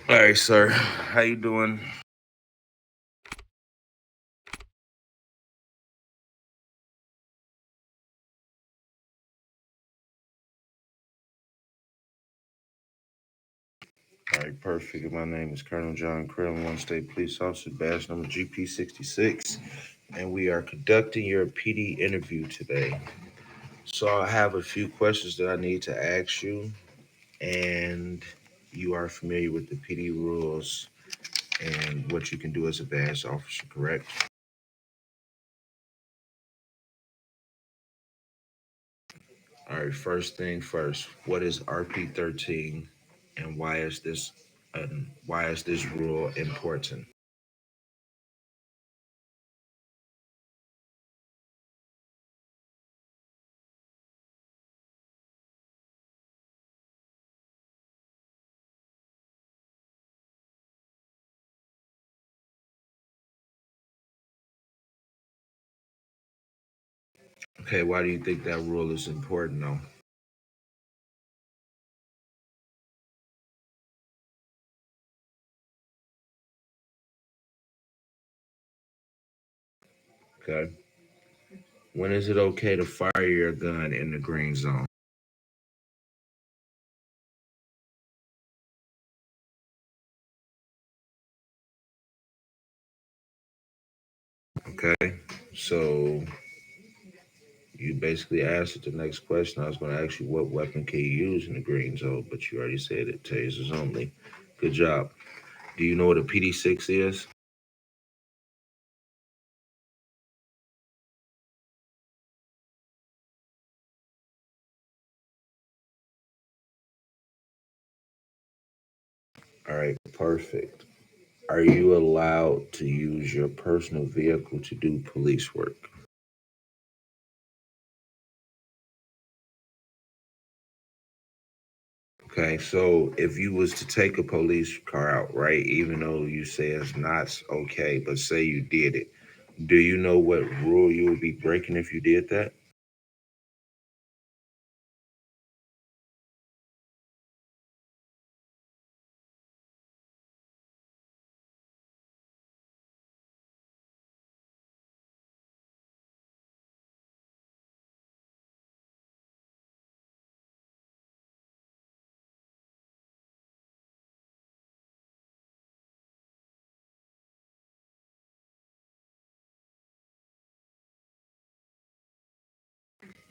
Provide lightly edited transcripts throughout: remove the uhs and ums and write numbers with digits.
All right, sir. How you doing? All right, perfect. My name is Colonel John Crim, one state police officer, badge number GP66, and we are conducting your PD interview today. So I have a few questions that I need to ask you, and you are familiar with the PD rules and what you can do as a badge officer, correct? All right, first thing first. What is RP13, and why is this rule important? Okay, why do you think that rule is important though? Okay. When is it okay to fire your gun in the green zone? Okay. So you basically answered the next question. I was going to ask you what weapon can you use in the green zone, but you already said it. Tasers only. Good job. Do you know what a PD6 is? All right, perfect. Are you allowed to use your personal vehicle to do police work? Okay, so if you was to take a police car out, right, even though you say it's not okay, but say you did it, do you know what rule you would be breaking if you did that?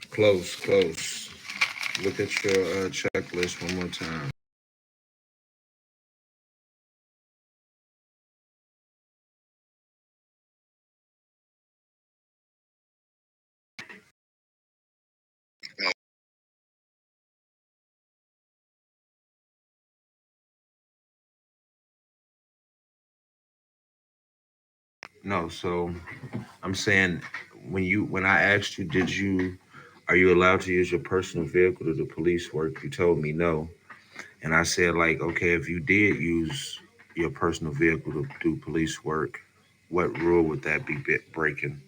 Close, close. Look at your checklist one more time. No, so I'm saying when I asked you, are you allowed to use your personal vehicle to do police work? You told me no. And I said, like, okay, if you did use your personal vehicle to do police work, what rule would that be breaking?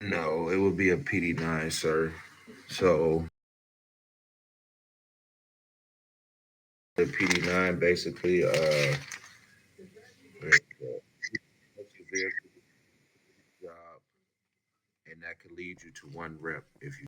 No, it would be a PD9, sir. So the PD9 basically makes your vehicle job, and that could lead you to one rep if you.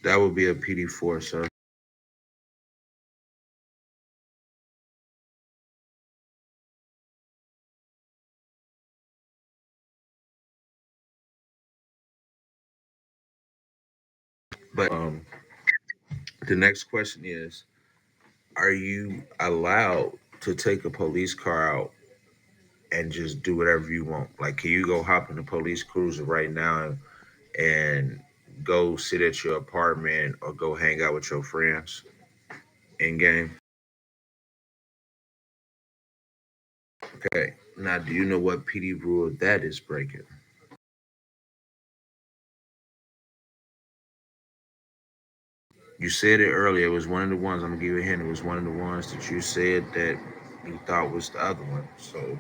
That would be a PD4, sir. But the next question is, are you allowed to take a police car out and just do whatever you want? Like, can you go hop in a police cruiser right now and go sit at your apartment or go hang out with your friends in game? Okay. Now, do you know what PD rule that is breaking? You said it earlier. It was one of the ones. I'm gonna give you a hint. It was one of the ones that you said that you thought was the other one. So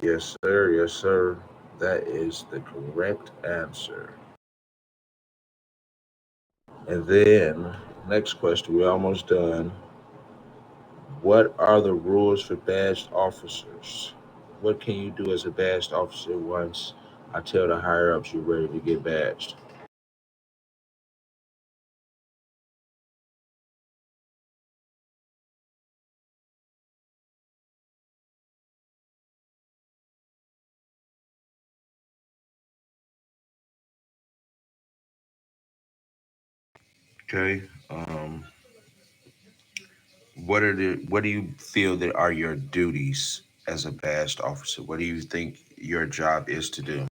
yes, sir. Yes, sir. That is the correct answer. And then next question. We're almost done. What are the rules for badged officers? What can you do as a badged officer once I tell the higher ups you're ready to get badged? Okay. What do you feel that are your duties as a badged officer? What do you think your job is to do?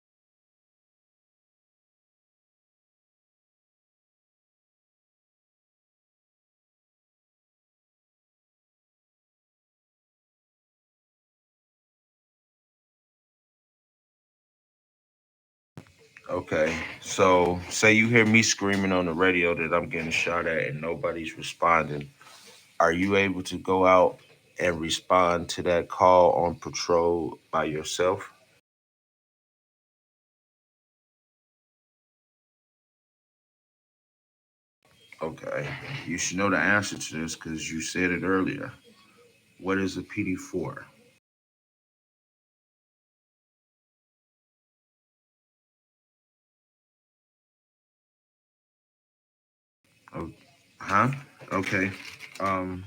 Okay. So say you hear me screaming on the radio that I'm getting shot at and nobody's responding. Are you able to go out and respond to that call on patrol by yourself? Okay. You should know the answer to this because you said it earlier. What is a PD for? Oh, huh? Okay. Um,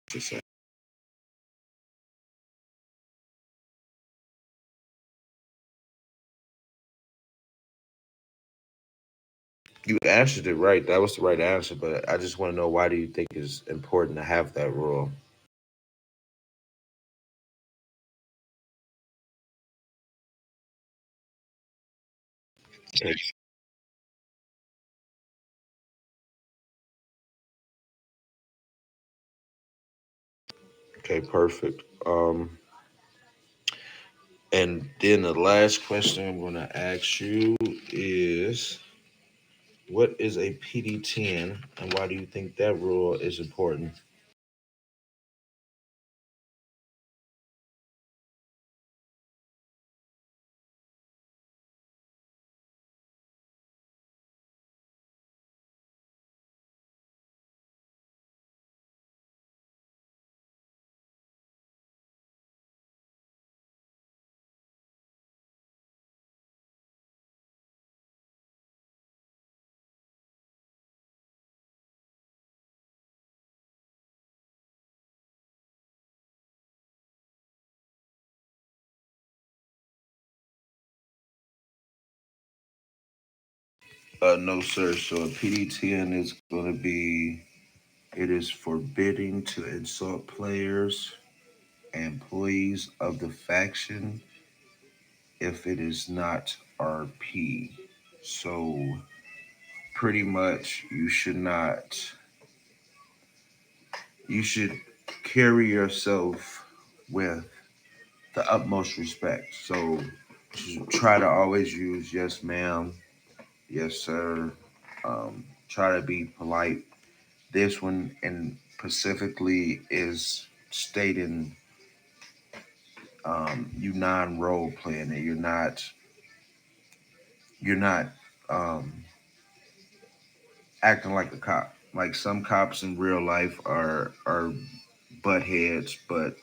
just say- you answered it right. That was the right answer, but I just want to know why do you think it's important to have that rule? Okay, okay, perfect. And then the last question I'm going to ask you is what is a PD-10 and why do you think that rule is important? No, sir. So a PD-10 is going to be it is forbidding to insult players, employees of the faction if it is not RP. So pretty much you should carry yourself with the utmost respect. So try to always use yes ma'am, yes sir. Try to be polite. This one and specifically is stating you non-role playing it. You're not um, acting like a cop. Like some cops in real life are butt heads, but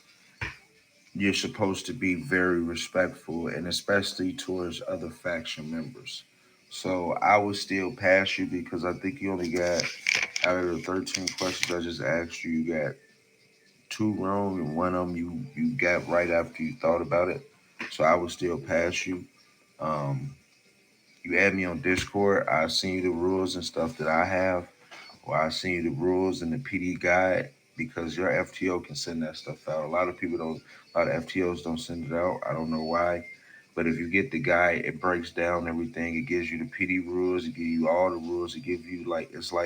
you're supposed to be very respectful and especially towards other faction members. So I would still pass you because I think you only got out of the 13 questions I just asked you, you got two wrong and one of them you got right after you thought about it. So I would still pass you. Um, you add me on Discord. I send you the rules and stuff that I have, or I send you the rules and the PD guide because your FTO can send that stuff out. A lot of people don't. A lot of FTOs don't send it out. I don't know why. But if you get the guide, it breaks down everything. It gives you the PD rules. It gives you all the rules. It gives you like it's like